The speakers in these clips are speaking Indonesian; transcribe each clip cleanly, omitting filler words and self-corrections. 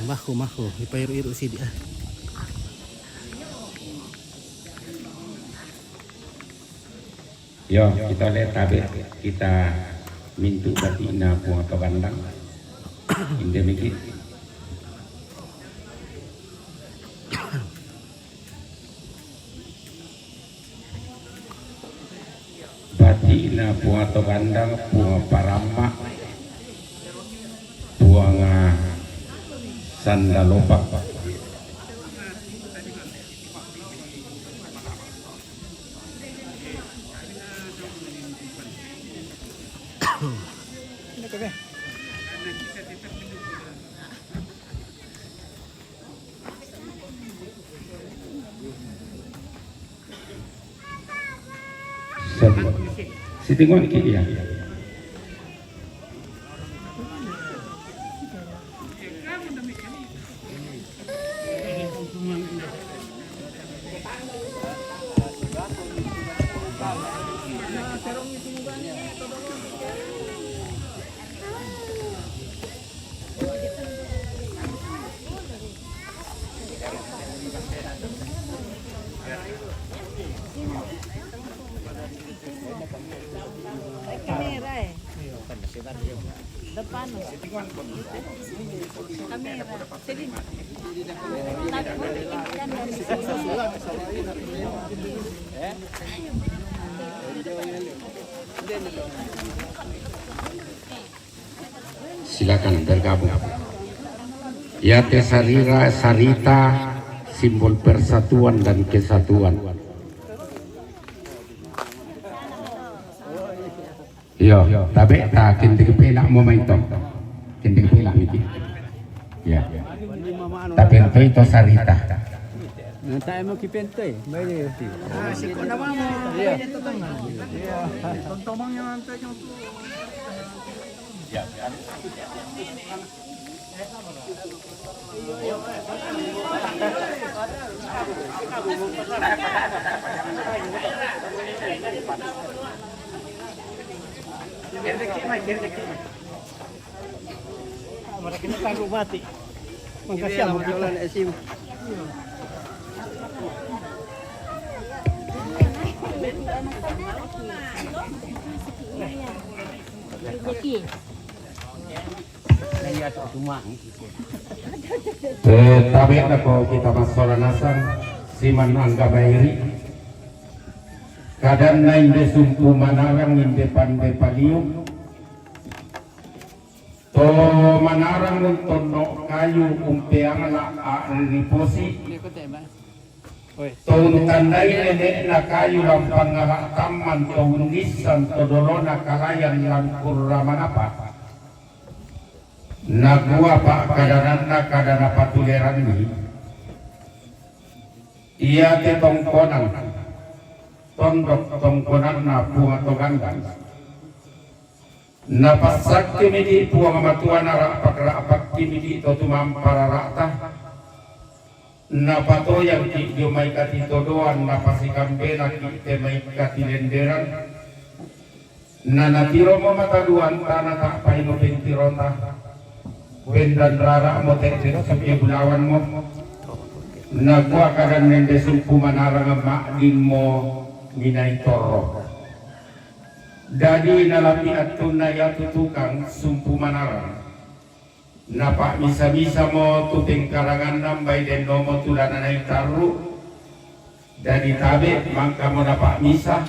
Mahu ipairu-iru sidi ah. Yo, kita lihat tabe kita mintu batina puang kebandang indemiki batina puang kebandang puang parama puang sandalopak Sitingon kini ya. Depan kamera sini Silakan bergabung. Ya Tesarira Sarita, simbol persatuan dan kesatuan. Yo, tapi tak kinti kepelak momentum, kinti kepelak niki. Ya. Tapi itu Sarita. Nanti mau kipente, bayar itu. Ah, si kau nama mau. Iya. Iya. Tontomangnya nanti yang tu. Ya. Mereka ini tangguh mati. Makasih sama jualan SIM. Tetapi ako kita masola nasang siman angga bayri kadang na inde sumpu manarang inde pande palium to manarang untono kayu umpeang la ariposi to tandai nenek na kayu lampang taman to unisan to dolona kalayan langkur ramanapa nagua pak kadanana kadana patuleran ini ia te tongkonan tondok tongkonan na bunga togangan na pasakti midi puang matuan rapak kimidi to tumampara rata na pato yang ki diomai kati todoan na pasikambena ki te mai kati lenderan na natiro mo mataduan tanah tak paino pentironta bendan rara mo teksin sabi bulawan mo nagwa kadan nende sumpu manarang makdin mo minay toro dadi nalapi at tunay at tutukang sumpu manarang napa misa-misa mo tuting karangan nambay den no mo tulananay taru dadi tabe mangka mo napa misa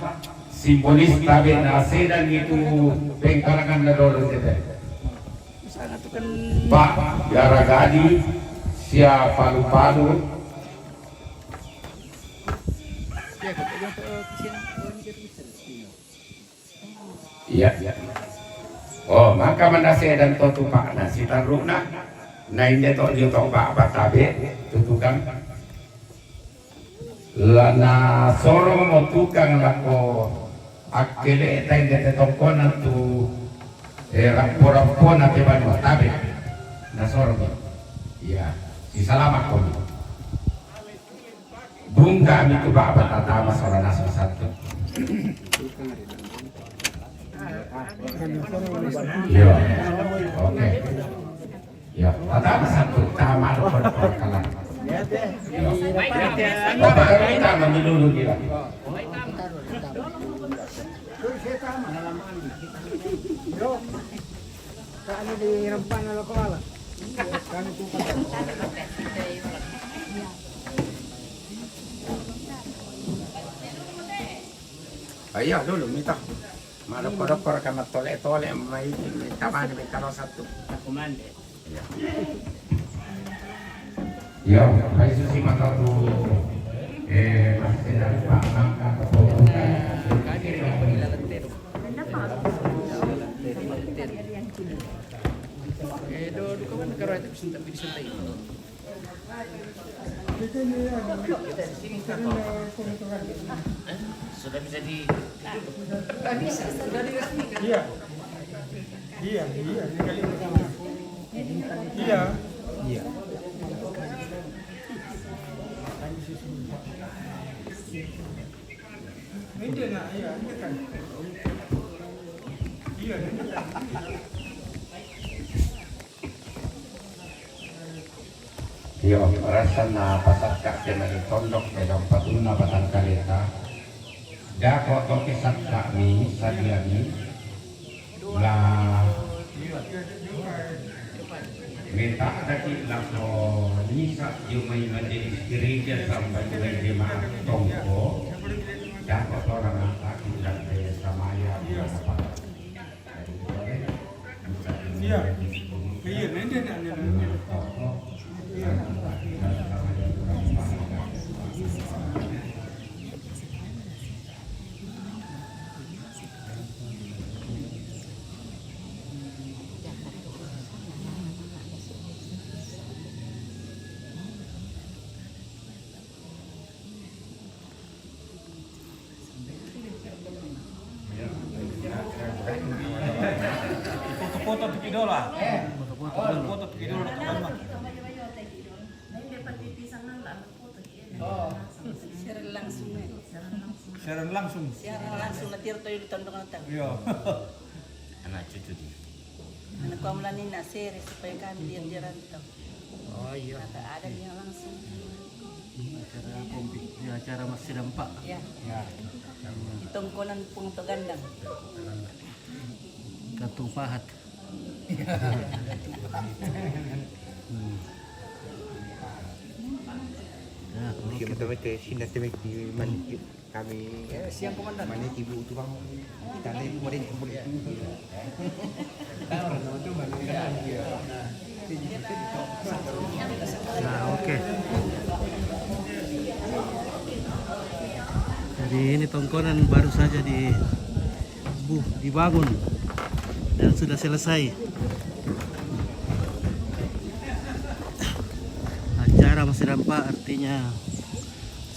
simbolis tabe na sedan itu pengkarangan na dolo dede Pak Garagadi siya palu-palu iya oh maka mandase dan totu pak nasi taruna na inde to dio to pak batabe tutukan lana sorong mo tukang lako akele eta inde tongkonan tu rapor-rapor nanti bantu tabe nasorong iya si salamat ko bunga itu bapak tatama seorang nasi satu iya oke Ya, tata satu tama perkalan. Oh, bakal kita menyeluruh dia. Kano di rampan na lokala? Kano po ka? Ayo dulu minta. Mana kodok kama tole mai taman may kalo satu. Komande. Ya, may susi mata tu masih dari Pak Angka Do kawan karo itu bisa disentai. Sudah bisa di Iya. Iya, iya, ini kali pertama. Iya. Iya. Ini nak, iya, ini kan. Iya, ini kan. Yo, rasa na pasak kak kena tondok dalam patuna batang kalita. Dako to kisat kami sadiani la minta daki lako nisa jumai menjadi gereja sampai dengan jemaat tongko. Dako to orang aki dan daya samaya. Iya. Iya, ini nak. Foto-foto pergi dulu lah. Foto pergi dulu teman. Siaran langsung. Siaran langsung na tirto yung tondong ng tao. Iya. anak cucu dia. Anak ko mula nina series supaya kami diam-diam to. Oh iya. Ada yang langsung. Acara kompik, acara masih dampak. Ya. Ya. Itungkunan pung to gandang. Kantung pahat. Nah, oke. Betul-betul sini di manit kami Siang komandan. manit ibu tu bang kita ada ibu manit kumpul itu. Nah, oke. Jadi ini tongkonan baru saja dibangun dan sudah selesai. Acara masih dampak artinya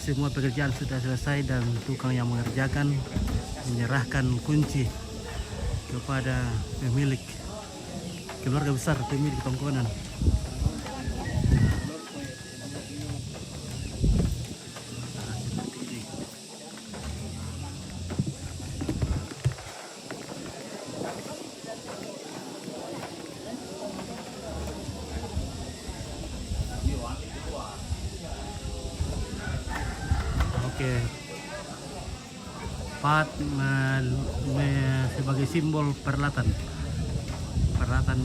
semua pekerjaan sudah selesai dan tukang yang mengerjakan menyerahkan kunci kepada pemilik keluarga besar pemilik tongkonan. Oke, Pat sebagai simbol peralatan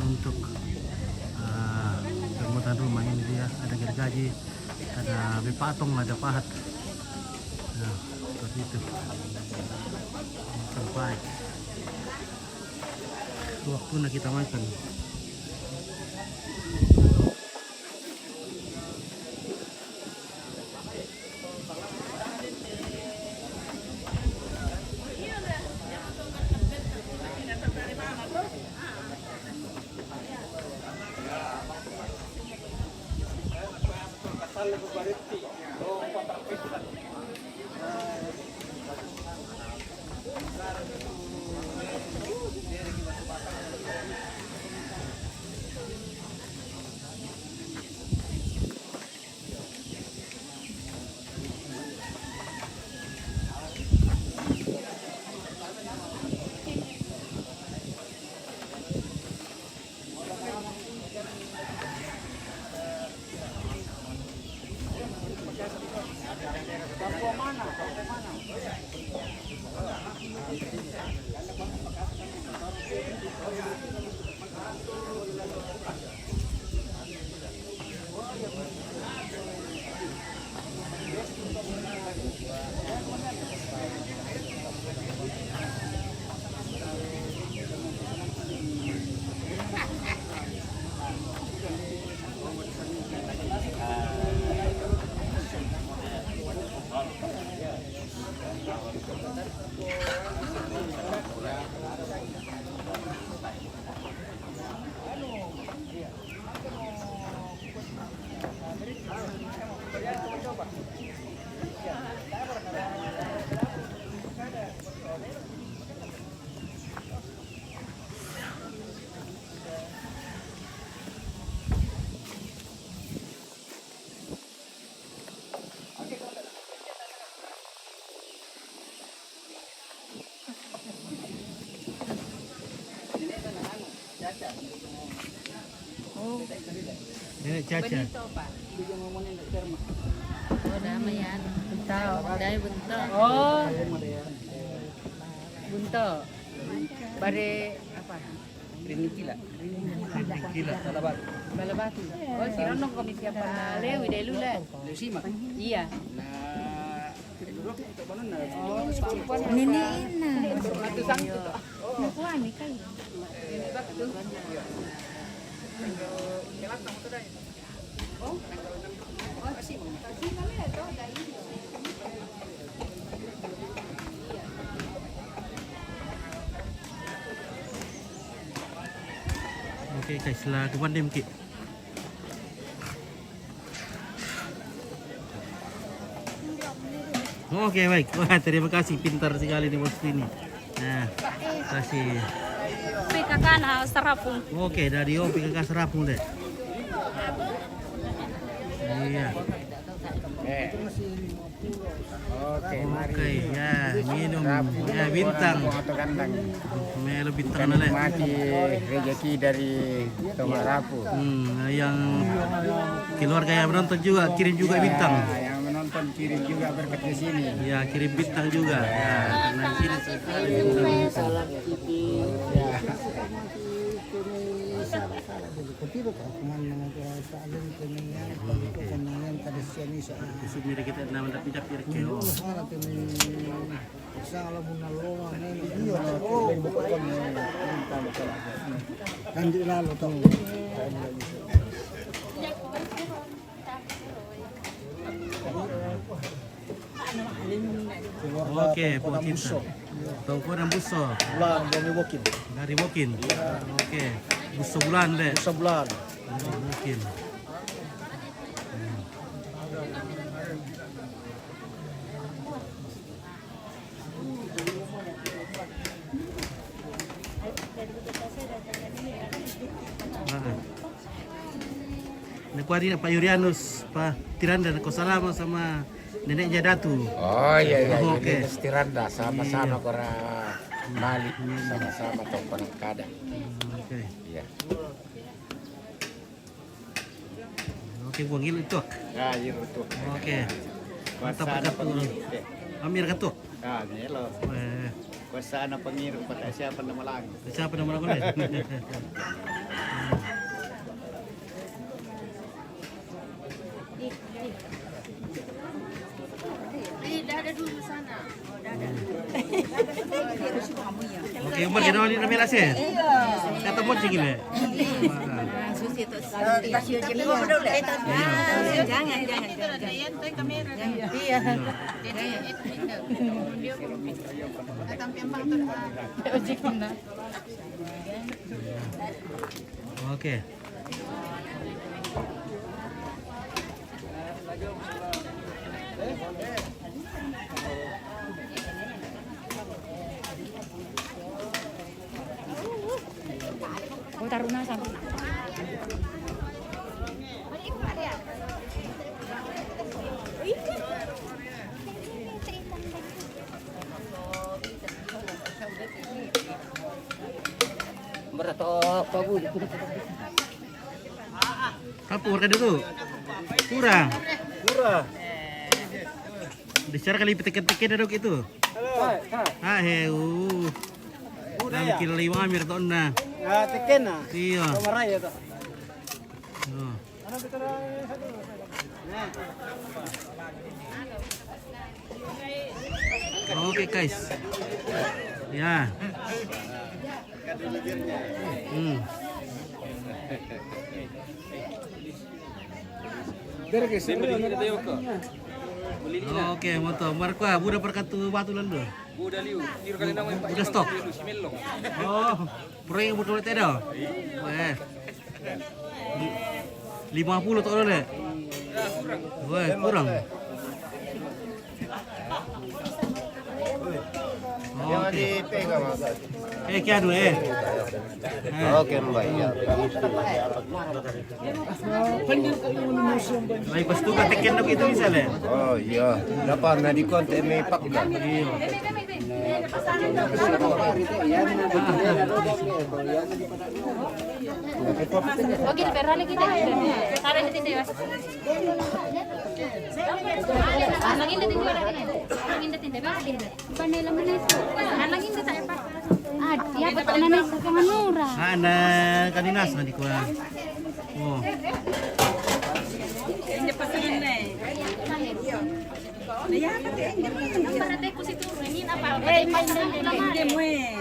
untuk pembuatan rumah ini dia ada gergaji, ada bepatong, ada pahat. Nah, seperti itu. Sampai waktunya kita makan. Nenek Caca. Oh, dama yan. Bunta. Dahil bunta. Oh. Bunta. Bare apa? Rinikila. Gila. Talabat. Balabati. Oh, si Ronong kami siapa? Lewi dahil lula. Leusimak. Iya. Na duduk itu mana na? Niniin na. Satu sangtu. Nakuha ni kayo. Oke guys, lah ke Bandem Ki. Oke baik, wah terima kasih, pintar sekali nih bos ini. Nah, terima kasih. PKK na sarapong. Oke, dari PKK Serapung deh. Iya. Oke, ya minum, ya bintang. Melo bintang nale. Mati rezeki dari Tomarapu. Yang keluarga yang menonton juga kirim juga bintang. Yang menonton kirim juga berkat di sini. Ya kirim bintang juga. Ya, karena di sini sekali. Sumire kita nama dapat dapir keo. Oke, Pak Cinta. Toko dan buso. Bulan dari Wokin. Dari Wokin. Oke. Buso bulan deh. Sebulan. Wokin. Nakuari na Pak Yurianus, Pak Tiranda, nakusalama sama Nenek Jadatu. Oh iya Oke. ini Tiranda sama-sama kora Mali sama-sama tong penangkada. Oke. Iya. Oke, buang ilu itu. Ya, itu. Oke. Mantap Pak Katu. Amir Katu. Ah, nelo. Kuasa anak pengiru pada siapa nama lagi? Siapa nama aku deh? Dah ada dulu sana. Oke, umar kita mau namanya nasi. Kata mau cingin deh. Susi itu. Jangan. Iya. Oke. Oh, taruna sama. Beratok bagus. Apa warga dulu? Kurang. Bicara kali petik-petik dok itu. Ah, heu. Dalam kilo 5 Amir tahun na. tiken na. Iya. Maray ito. Oh. Oke guys. Ya. Oke, moto. Marco, budak perkatu batu lalu. Buda liu, tiru kali nama Udah stok. Simelo. Oh, proyek betul itu dah. Weh. 50 tak boleh. Weh, kurang. Oke. Kia dulu Oke mbak ya. Baik pas tu kan tekan nak itu misalnya. Oh iya. Dapat na di konten may pakdan. Iya. Oke, perale kita. Sare di sini, Mas. Laging dating dua lagi. Laging dating dua lagi. Panela manis. Laging dating apa? Ya betul na sa kamanura. Ana kaninas na di ko. Oh. Hindi pa sa nila eh. Parate ko si Turo, ini apa? Hindi mo eh.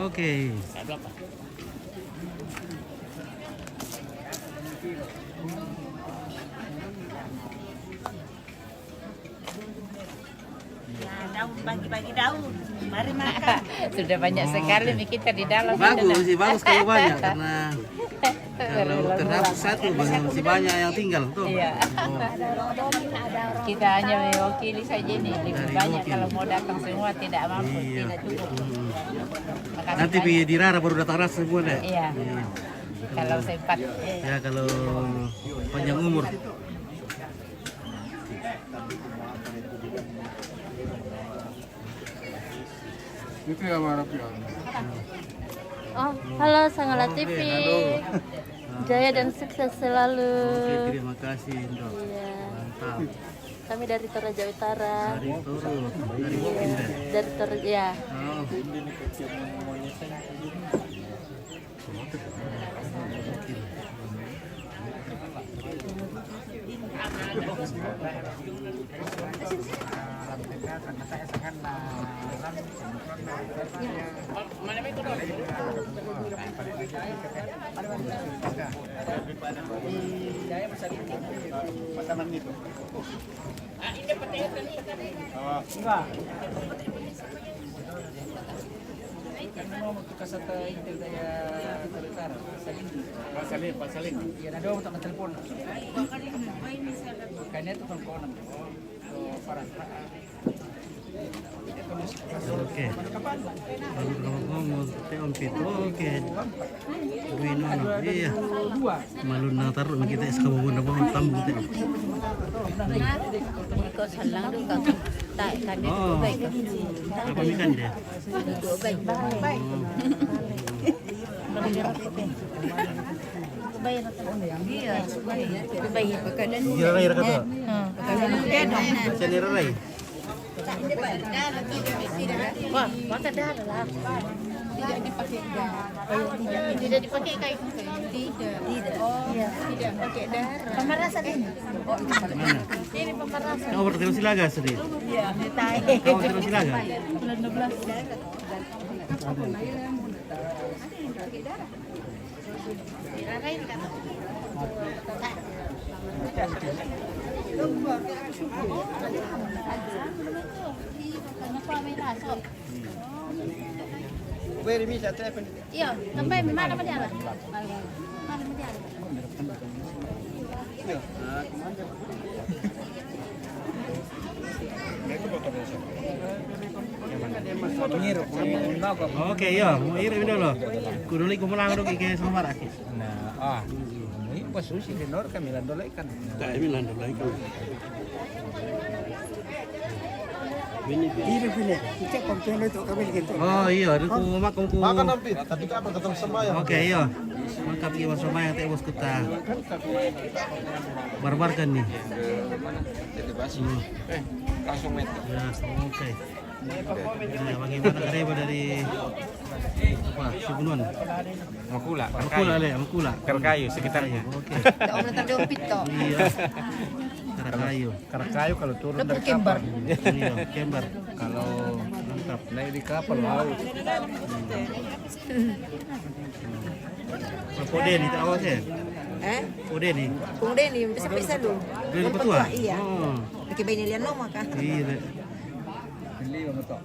Oke. Daun, bagi-bagi daun. Mari makan. Sudah banyak sekali nih kita di dalam. Bagus sih, bagus kalau banyak karena kalau terdapat satu masih banyak yang tinggal tuh. Iya. Kita hanya mewakili saja nih, lebih Dari banyak wakil. kalau mau datang semua tidak mampu, Iya. tidak cukup. Makasih Nanti banyak. di Rara baru datang ras semua deh. Iya. Kalau sempat. Ya kalau panjang umur. Itu yang marah Oh, halo Sanggala TV. Halo. Jaya dan sukses selalu. Oke, terima kasih, Indro. Iya. Mantap. Kami dari Toraja Utara. Dari Turun, dari Bukit deh. Dari Toraja ya. Oh. Pasalin. Yan ada untuk telepon. Kanya itu teleponan. Farah. Oke. Baru ngomong teon pito. Oke. Bueno, iya. Malun na taruh kita sekarang mau nabang tambung teh. Ikut salang dulu kan. Tak kan dia Oh. baik. Apa ikan deh? Baik. Iya, baik. Kira rai kata. Kira rai. Wah, maka darah lah. Tidak dipakai darah. Tidak dipakai kain. Tidak. Oh, tidak pakai darah. Pemerasan ini. Mana? Ini pemerasan. Kau berterus silaga sedih. Iya, tai. Kau berterus silaga. Bulan 12. Dirasain kan? Beri bisa telepon. Iya, sampai mana dia? Mana dia? Oke, iya, mau irim dulu. Kudu li kumulang dong ke Samar akis. Nah, ini pas susi denor kami landol ikan. Tak bilang dulu ikan. Cek konten itu kami gitu. Oh iya, itu makan ku. Makan nampit, tapi kapan ketemu sembahyang? Oke, iya. Mangkap iwan sembahyang teh bos kita. Barbarkan nih. Langsung met. Ya, oke. Nah, bagaimana kareba dari apa? Sibunuan. Makula, Makula. Karakayu sekitarnya. Oke. Tak boleh terdompit toh. Iya. Karakayu. Karakayu kalau turun dari Kembar. Iya, Kembar. Kalau mantap naik di kapal laut. Pode ni tak awas ya? Pode ni. Kung Denny, sampai sa lo. Dari petua. Iya. Oh. Nakibay nila no maka. Iya. Beli ono to.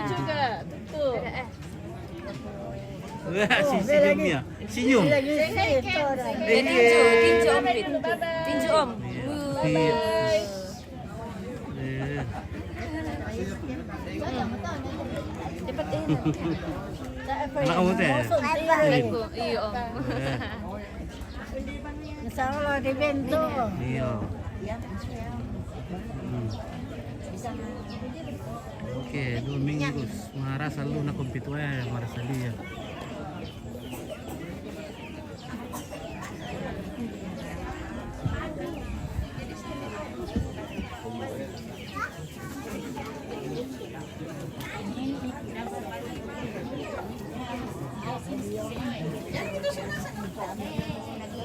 Juga tuh. Wah, si senyum ya. Senyum. Tinju om Fit. Tinju om. Iya. Cepat eh. Anak kamu teh. Aku, iya om. Nasalo di bento. Iya. Oke, Domingos. Mara selalu na kompito Mara salia.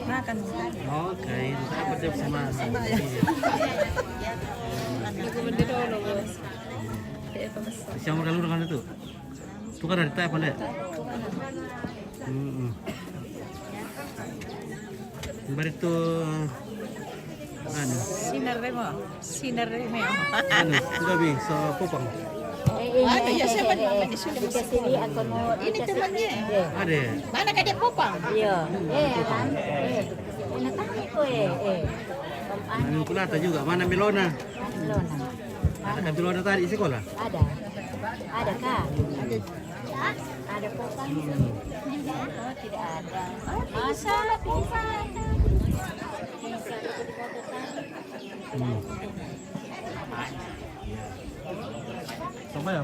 Makan. Oke, itu saya berjam sama. Siapa kalau dengan itu? Tukar dari tap pandai. Baru itu anu. Sinar remo. Anu, sudah bisa popang. Ano ya siapa naman di sini? Sini aku mau. Ini temannya. Ada. Mana ka dia popang? Iya. Kan. Nataki ko Anu kulata juga. Mana Milona? Lona. Ada kan Milona tadi di sekolah? Ada. Ada kah? Ada popang. Oh, tidak ada. Masa bisa ada. Sama ya.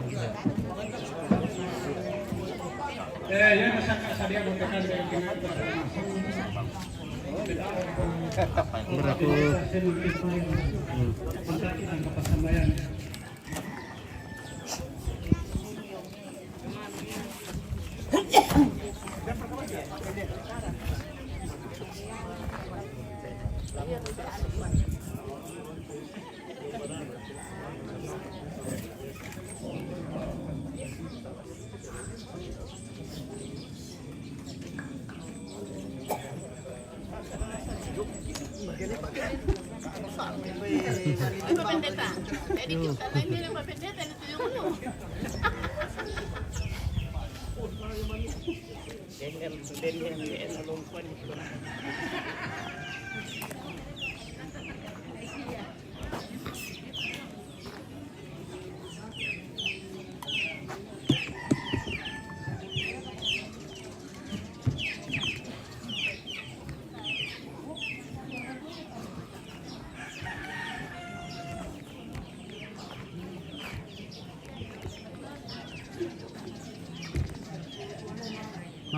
Berapa?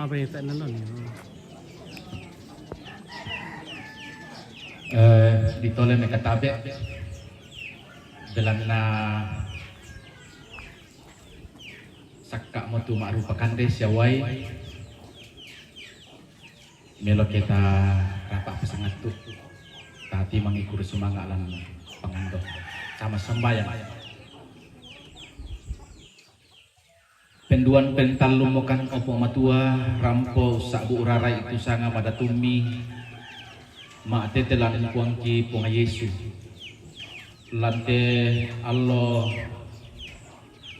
Apa yang tak nonton? Ditoleh mekatabe dalam na sakka motu marupakan desyawai melo kita rapak pesangat tu tati mengikur sumanga lan pangando sama sembahyang. Penduan pental lumokan opo matua rampo sabu urarai itu sanga pada tumi ma tetelan kuangki ponga Yesu lante Allah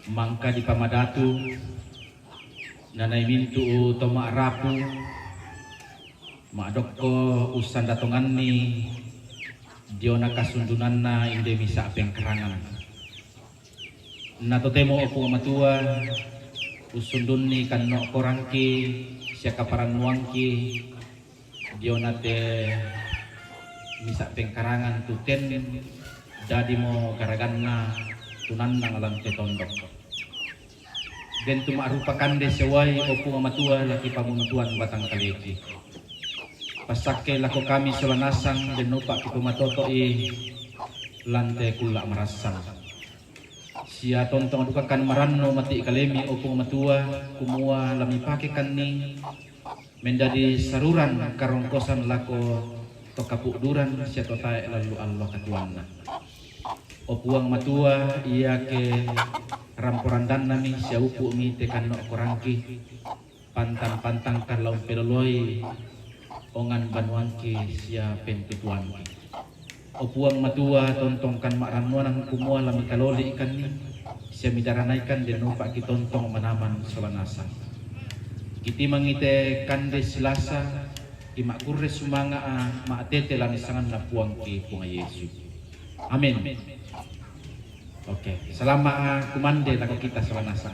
mangka di pamadatu nanai mintu toma rapu ma dokko usan datongan ni diona kasundunanna inde misa pengkerangan nato temo opo matua usundun ni kanno korangki siaka paran nuangki dionate misa pengkarangan tuten dadi mo karaganna tunanda ngalang te tondok gentu marupa kande sewai opu amatua laki pamuntuan batang kaleki pasake lako kami selanasang den nupak ki pumatotoi lante kula marasang sia tontong adukakan maranno mati kalemi opo matua kumua lami pake kanni mendadi saruran karongkosan lako tokapuk duran sia totae lalu Allah katuanna opuang matua iya ke ramporan dan nami sia upu mi tekan no korangki pantang-pantang kan laun peloloi ongan banuangki sia pentituanki opuang matua tontongkan mak ranuanan kumua lami kaloli ikan ni sia midaranaikan den nupak ki tontong manaman solanasa kiti mangite kande silasa imak kurre sumanga mak tete lami sangan na puang ki punga Yesu amin. Oke, selama kumande lako kita solanasa.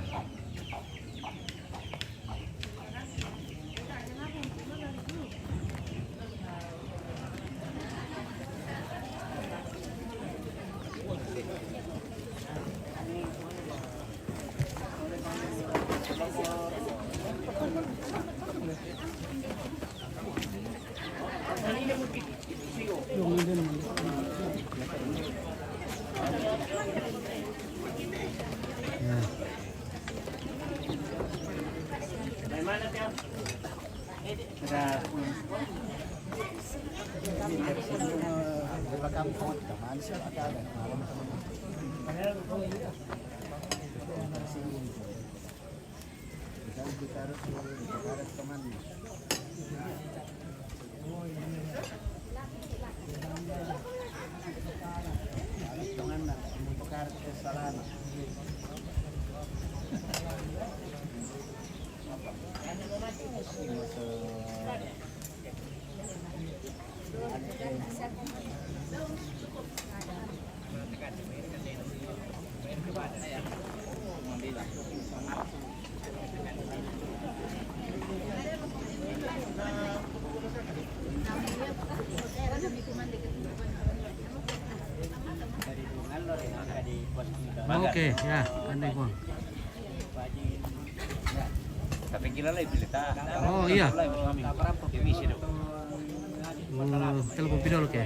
Oke, ya, pandai Bang. Tapi gila lah pilita. Oh iya. Telepon video oke.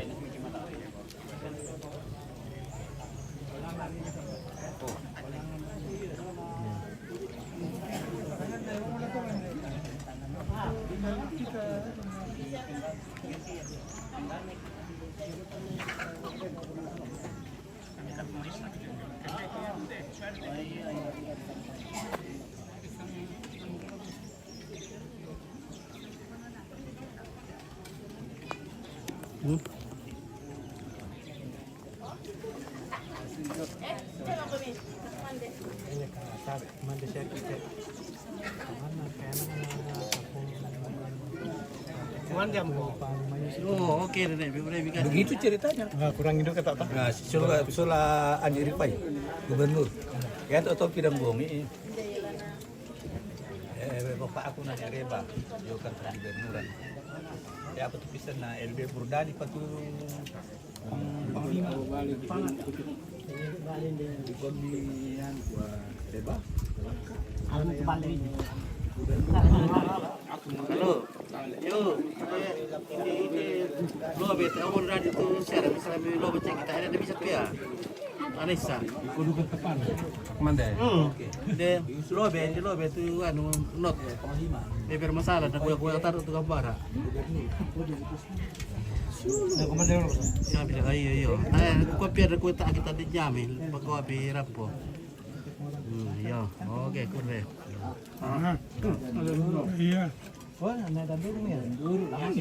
Oh, oke, Nenek. Begitu ceritanya. Kurang itu kata tak. Nah, sula Anjir Pai, gubernur. Ya atau pidang bumi. Bapak aku nanya reba, dia kan gubernuran. Ya apa tuh pisan na LB Burdani patu panglima pangat. Di pemilihan gua reba. Halo. Yo. Ini lo bete awal radio tu share misalnya lo baca kita ada bisa ya. Alisa. Kudu ke depan. Kemana? Di lobe itu anu not. Beber masalah nak kuya taruh tu gambar. Siapa bilang ayo. Kopi ada kuya tak kita dijamin. Kopi rapo. Yo, oke kurve. Iya. Wah, nak dah dulu ni. Dulu lama.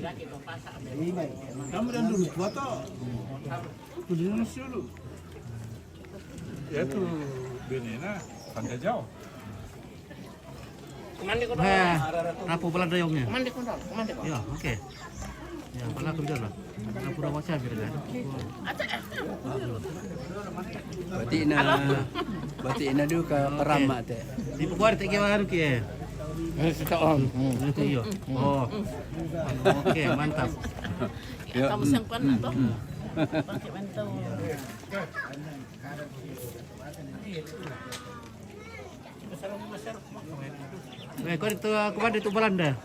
Kamu dan dulu foto. Kudu dulu. Ya tuh benena pantai jauh. Mandi ko Rapo pala dayongnya. Mandi ko. Ya, oke. Ya, pala aku jalan. Rapo rawa siya birga. Berarti ina dulu ke Ramak teh. Di Pukuari tak kira haru ke. Kita on. Iya. Oh. Oke, mantap. Kamu sangkuan atau? Pakai mantau. Kau itu aku ada itu Belanda.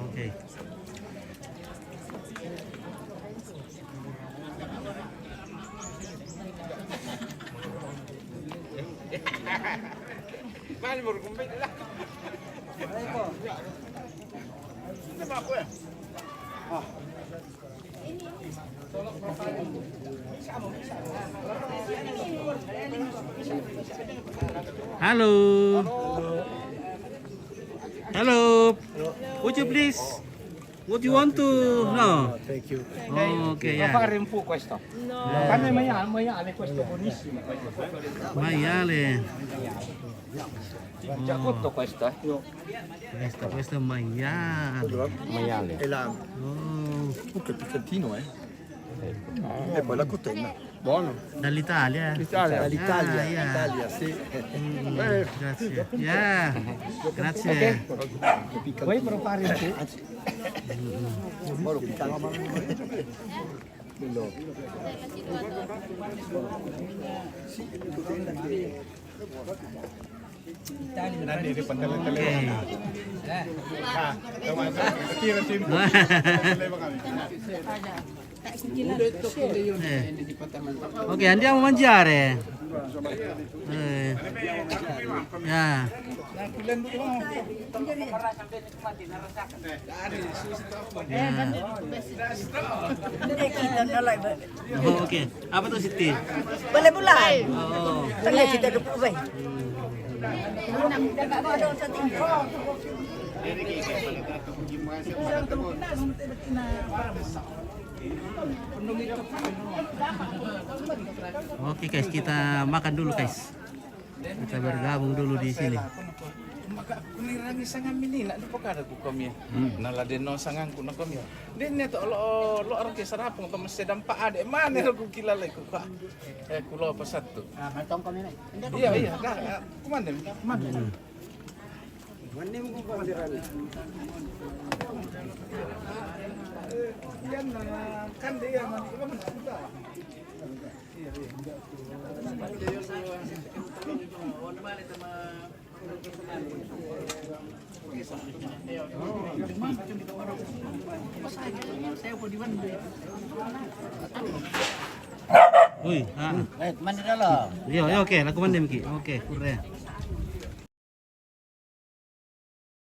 Oke. Mali baru kumpul lah. Halo. Hello. Would you please? What you want to know? Thank you. Oh, okay, ya. Rimpo questo. Kami maiale questo buonissimo. Maiale. Giacotto questo. Questo è maiale. Maiale. E la Oh, che piccantino, E poi la cotenna. Buono. dall'Italia. Dall'Italia. Ah, ya. Italia, sì. Grazie. Ya. Grazie. Vuoi provare tu? Buono piccante. Bello. Nanti di pantai Ok, andiamo a mangiare. Ya. Oh, oke. Apa tuh Siti? Boleh bulan. Oh. Boleh kita duduk baik. Oke guys, kita makan dulu guys. Kita bergabung dulu di sini. Maka kulirangi sangan minila di pakada ku kami. Nala de no sangan ku na kami. Din neto lo orang ke sarapong to masedam pa ade mane ku kilala ku ka. Kulo pa satu. Matong kami na. Iya ka. Kumande. Mandi mo ko pandirali. Yan na kan dia man ko man suda. Uy, Mandi dalam. Iya, oke, laku mandi Miki. Oke, kurang.